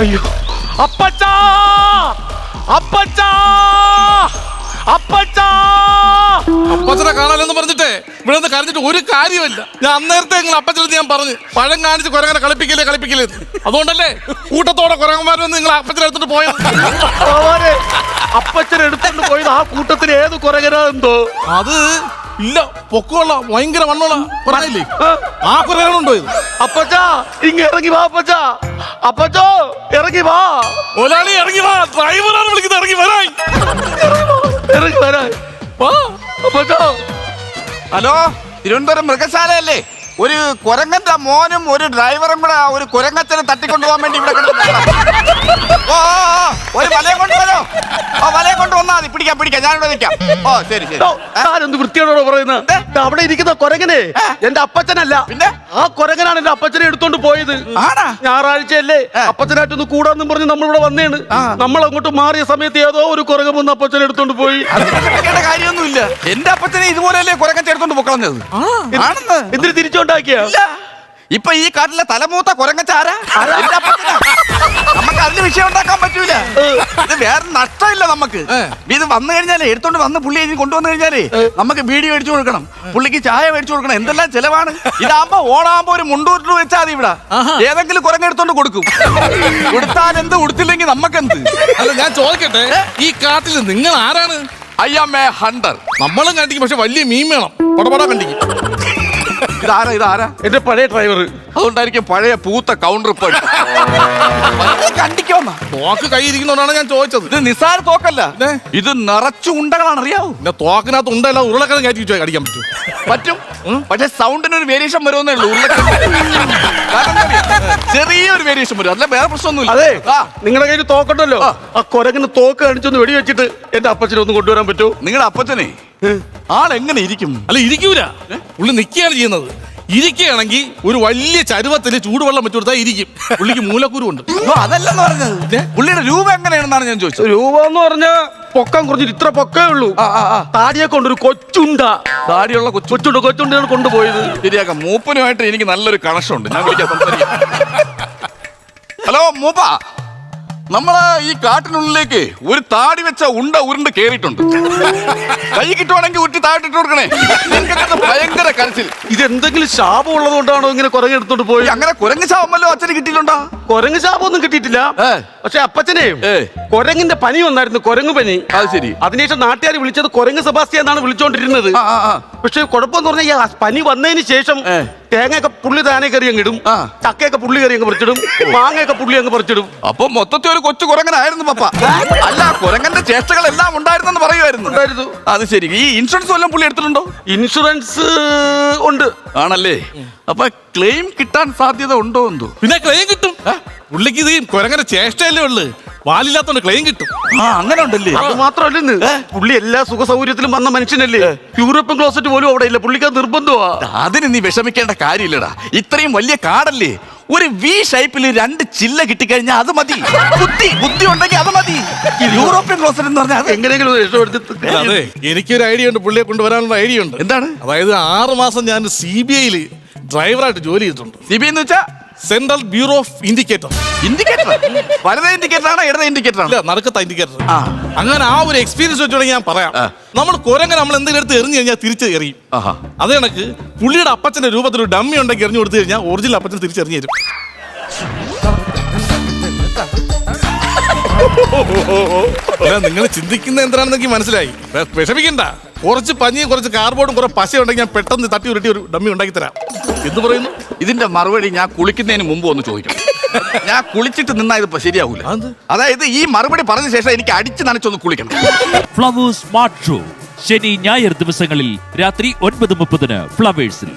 അയ്യോ അപ്പച്ചാ അപ്പച്ചാ അപ്പച്ചാ. അപ്പച്ചനെ കാണാനെന്ന് പറഞ്ഞിട്ടേ ഇവിടെ നിന്ന് കരഞ്ഞിട്ട് ഒരു കാര്യമില്ല. ഞാൻ അന്നേരത്തെ അപ്പച്ചനടുത്ത് ഞാൻ പറഞ്ഞു പഴം കാണിച്ച് കുരങ്ങനെ കളിപ്പിക്കല്ലേ. അതുകൊണ്ടല്ലേ കൂട്ടത്തോടെ കുരങ്ങന്മാരൊന്ന് നിങ്ങൾ അപ്പച്ചനെ എടുത്തിട്ട് പോയത്. അപ്പച്ചനെ എടുത്തോണ്ട് പോയത് ആ കൂട്ടത്തിൽ ഏത് കുരങ്ങനാ എന്തോ. അത് ഇല്ല പൊക്കമുള്ള ഭയങ്കര മണ്ണുള്ള പറഞ്ഞില്ലേ ആ കുരങ്ങനുണ്ടോ ഇത്. അപ്പച്ചാ ഇങ്ങ ഇറങ്ങി വാ അപ്പച്ചാ. അപ്പച്ചോ ഇറങ്ങി വാ. ഒരാളി ഇറങ്ങി വാ. ഡ്രൈവറാണ് വിളിക്കുന്നത്. ഇറങ്ങി വരാൻ അപ്പച്ചോ. ഹലോ, തിരുവനന്തപുരം മൃഗശാലയല്ലേ? ഒരു കുരങ്ങന്റെ മോനും ഒരു ഡ്രൈവറും കൂടെ ഒരു കുരങ്ങച്ചനെ തട്ടിക്കൊണ്ടുപോകാൻ വേണ്ടി ഇവിടെ ഒരു വലയം കൊണ്ടുവരോ. വലയം കൊണ്ടുവന്നാ മതി. പിടിക്കാം ഞാനിവിടെ നിൽക്കാം. ഓ ശരി. ഞാനെന്ത് വൃത്തിയോടോ പറയുന്നത്. അവിടെ ഇരിക്കുന്ന കുരങ്ങനെ എന്റെ അപ്പച്ചനല്ല, പിന്നെ ആ കുരങ്ങനാണ് എന്റെ അപ്പച്ചനെ എടുത്തോണ്ട് പോയത്. ഞായറാഴ്ചയല്ലേ അപ്പച്ചനായിട്ടൊന്ന് കൂടാന്നും പറഞ്ഞ് നമ്മളിവിടെ വന്നേണ്. നമ്മൾ അങ്ങോട്ട് മാറിയ സമയത്ത് ഏതോ ഒരു കുരങ്ങൻ വന്ന് അപ്പച്ചനെ എടുത്തോണ്ട് പോയി. കാര്യമൊന്നുമില്ല. എന്റെ അപ്പച്ചനെ ഇതുപോലെയല്ലേ കുരങ്ങച്ച എടുത്തോണ്ട് പൊക്കളഞ്ഞത്. എന്തിന് തിരിച്ചുണ്ടാക്കിയ ഇപ്പൊ ഈ കാട്ടിലെ തലമൂത്ത കുരങ്ങച്ചാരാ? നമുക്ക് അതിന് വിഷയം ഉണ്ടാക്കാൻ പറ്റൂല. ഇത് വേറെ നഷ്ടമില്ല നമുക്ക്. ഇത് വന്നു കഴിഞ്ഞാലേ എടുത്തോണ്ട് വന്ന് പുള്ളി കൊണ്ടുവന്നു കഴിഞ്ഞാലേ നമുക്ക് ബീഡി മേടിച്ചു കൊടുക്കണം, പുള്ളിക്ക് ചായ മേടിച്ചു കൊടുക്കണം. എന്തെല്ലാം ചെലവാണ്. ഇതാകുമ്പോ ഓണാകുമ്പോ ഒരു മുണ്ടൂട്ട് വെച്ചാൽ മതി. ഇവിടെ ഏതെങ്കിലും കുരങ്ങ എടുത്തോണ്ട് കൊടുക്കും. കൊടുത്താൽ എന്ത്, കൊടുത്തില്ലെങ്കിൽ നമുക്കെന്ത്. അല്ല ഞാൻ ചോദിക്കട്ടെ, ഈ കാട്ടിൽ നിങ്ങൾ ആരാണ്? I am a hunter. നമ്മളും കണ്ടിക്കും, പക്ഷെ വലിയ മീൻ വേണം. പടപടാ കണ്ടിക്കും. ഇതാരാ? എന്റെ പഴയ ഡ്രൈവർ. അതുകൊണ്ടായിരിക്കും പഴയ പൂത്ത കൗണ്ടർ കണ്ടിക്കോന്ന തോക്ക് കൈ ഇരിക്കുന്നോണ്ടാണ് ഞാൻ ചോദിച്ചത്. ഇത് നിസാര തോക്കല്ല, ഇത് നിറച്ചു ഉണ്ടകളാണ്. അറിയാവൂ? പിന്നെ തോക്കിനകത്ത് ഉണ്ടല്ല ഉരുളക്കിഴങ്ങ് കയറ്റി അടിക്കാൻ പറ്റും. പക്ഷെ സൗണ്ടിനൊരു വേരിയേഷൻ വരുമെന്നേ ഉള്ളൂ. ചെറിയൊരു വേരിയേഷൻ വരും, അല്ല വേറെ പ്രശ്നമൊന്നുമില്ല. അതെ, നിങ്ങളുടെ കയ്യിൽ തോക്കണ്ടല്ലോ, ആ കുരങ്ങിന് തോക്ക് കാണിച്ചൊന്ന് വെടിവെച്ചിട്ട് എന്റെ അപ്പച്ചനെ ഒന്ന് കൊണ്ടുവരാൻ പറ്റുമോ? നിങ്ങളുടെ അപ്പച്ചനെ ആളെങ്ങനെ ഇരിക്കും? അല്ല ഇരിക്കൂല, പുള്ളി നിൽക്കുകയാണ് ചെയ്യുന്നത്. ഇരിക്കുകയാണെങ്കിൽ ഒരു വലിയ ചരുവത്തില് ചൂടുവെള്ളം വെച്ചു കൊടുത്താൽ ഇരിക്കും. പുള്ളിക്ക് മൂലക്കുരുണ്ട്. അതല്ലെന്ന് പറഞ്ഞത്. പുള്ളിയുടെ രൂപ എങ്ങനെയാണെന്നാണ് ഞാൻ ചോദിച്ചത്. രൂപ എന്ന് പറഞ്ഞ പൊക്കം കുറഞ്ഞിട്ട് ഇത്ര പൊക്കേ ഉള്ളൂ. താടിയെ കൊണ്ടൊരു കൊച്ചുണ്ട, താടിയുള്ള കൊച്ചുണ്ടാണ് കൊണ്ടുപോയത്. ശരിയാക്കാം. മൂപ്പനുമായിട്ട് എനിക്ക് നല്ലൊരു കണക്ഷൻ ഉണ്ട്. ഞാൻ വിളിക്കാം, സംസാരിക്കാം. ഹലോ മൂപ്പ, നമ്മള് ഈ കാട്ടിനുള്ളിലേക്ക് ഒരു താടി വെച്ച ഉരുണ്ട് കേറിയിട്ടുണ്ട്. കൈ കിട്ടുവാണെങ്കിൽ ഉറ്റി താഴ്ത്തിട്ട് കൊടുക്കണേ. ഭയങ്കര കരച്ചിൽ. ഇതെന്തെങ്കിലും ശാപം ഉള്ളത് കൊണ്ടാണോ ഇങ്ങനെ കുരങ്ങ് എടുത്തോണ്ട് പോയി? അങ്ങനെ കുരങ്ങ് ശാപം വല്ലോ അച്ഛന് കിട്ടിയിട്ടുണ്ടോ? കുരങ്ങ് ശാപം ഒന്നും കിട്ടിയിട്ടില്ല. പക്ഷെ അപ്പച്ചനെ കുരങ്ങിന്റെ പനി വന്നായിരുന്നു, കുരങ്ങ് പനി. അത് ശരി. അതിനുശേഷം നാട്ടുകാർ വിളിച്ചത് കുരങ്ങ് സെബാസ്റ്റ്യൻ എന്നാണ് വിളിച്ചോണ്ടിരുന്നത്. പക്ഷെ കുഴപ്പമെന്ന് പറഞ്ഞാൽ പനി വന്നതിന് ശേഷം തേങ്ങയൊക്കെ പുള്ളി താനെ കറി അങ്ങ് ഇടും, ചക്കയൊക്കെ പുള്ളി കറി അങ്ങ് പറിച്ചിടും, മാങ്ങയൊക്കെ പുള്ളി അങ്ങ് പറിച്ചിടും. അപ്പൊ മൊത്തത്തിൽ ഒരു കൊച്ചു കുരങ്ങനായിരുന്നു പപ്പ. അല്ല, കുരങ്ങന്റെ ചേഷ്ടകളെല്ലാം ഉണ്ടായിരുന്നെന്ന് പറയുമായിരുന്നു. അത് ശരി. ഈ ഇൻഷുറൻസ് വല്ലതും പുള്ളി എടുത്തിട്ടുണ്ടോ? ഇൻഷുറൻസ് ഉണ്ട്. ആണല്ലേ? അപ്പൊ ക്ലെയിം കിട്ടാൻ സാധ്യത ഉണ്ടോ എന്തോ? പിന്നെ ക്ലെയിം കിട്ടും. പുള്ളിക്ക് ഇത് കുരങ്ങനെ ചേഷ്ടയല്ലേ ഉള്ളു, വാലില്ലാത്തോണ്ട് ക്ലെയിം കിട്ടും. അങ്ങനെ ഉണ്ടല്ലേ? അത് മാത്രമല്ലെന്ന്, പുള്ളി എല്ലാ സുഖ സൗകര്യത്തിലും വന്ന മനുഷ്യനല്ലേ. യൂറോപ്യൻ ക്ലോസറ്റ് പോലും അവിടെ ഇല്ല, പുള്ളിക്ക് നിർബന്ധമാ. അതിന് നീ വിഷമിക്കേണ്ട കാര്യമില്ലടാ. ഇത്രയും വലിയ കാടല്ലേ, ഒരു വി ഷേപ്പിൽ 2 ചില്ല കിട്ടിക്കഴിഞ്ഞാൽ അത് മതി. ബുദ്ധി ഉണ്ടെങ്കിൽ അത് മതി. യൂറോപ്യൻ ക്ലോസറ്റ് എന്ന് പറഞ്ഞാൽ എങ്ങനെയെങ്കിലും രക്ഷപ്പെടുത്തി. അതെ, എനിക്കൊരു ഐഡിയ ഉണ്ട്, പുള്ളിയെ കൊണ്ടുവരാനുള്ള ഐഡിയ ഉണ്ട്. എന്താണ്? അതായത് 6 മാസം ഞാൻ CBI ഡ്രൈവറായിട്ട് ജോലി ചെയ്തിട്ടുണ്ട്. CBI എന്ന് വെച്ചാ central bureau of indicator. Indicator വലതേ ഇൻഡിക്കേറ്റർ ആണോ ഇടതേ ഇൻഡിക്കേറ്റർ ആണോ? നടക്കത്ത ഇൻഡിക്കേറ്റർ. അങ്ങനെ ആ ഒരു എക്സ്പീരിയൻസ് വെച്ചോണെങ്കിൽ ഞാൻ പറയാം. നമ്മൾ കുരങ്ങൻ നമ്മൾ എന്തെങ്കിലും എടുത്ത് എറിഞ്ഞു കഴിഞ്ഞാൽ തിരിച്ച് എറിയും. അത് കണക്ക് പുള്ളിയുടെ അപ്പച്ചന്റെ രൂപത്തിൽ ഒരു ഡമ്മി ഉണ്ടെങ്കിൽ എറിഞ്ഞു കൊടുത്തു കഴിഞ്ഞാൽ ഒറിജിനൽ അപ്പച്ചൻ തിരിച്ചെറിഞ്ഞു തരും. നിങ്ങൾ ചിന്തിക്കുന്ന എന്താണെന്നെനിക്ക് മനസ്സിലായി. വിഷമിക്കണ്ട, കുറച്ച് പഞ്ഞിയും കുറച്ച് കാർബോർഡും കുറെ പശ ഉണ്ടെങ്കിൽ ഞാൻ പെട്ടെന്ന് തട്ടി ഉരുട്ടി ഒരു ഡമ്മി ഉണ്ടാക്കി തരാം. എന്ത് പറയുന്നു? ഇതിന്റെ മറുപടി ഞാൻ കുളിക്കുന്നതിന് മുമ്പ് ഒന്ന് ചോദിക്കണം. ഞാൻ കുളിച്ചിട്ട് നിന്നാ ഇത് ശരിയാവൂല. അതായത് ഈ മറുപടി പറഞ്ഞ ശേഷം എനിക്ക് അടിച്ച് നനച്ചൊന്ന് കുളിക്കണം. ഫ്ലവേഴ്സ് സ്മാർട്ട് ഷോ ശനി ഞായർ ദിവസങ്ങളിൽ രാത്രി 9:30 ഫ്ലവേഴ്സിൽ.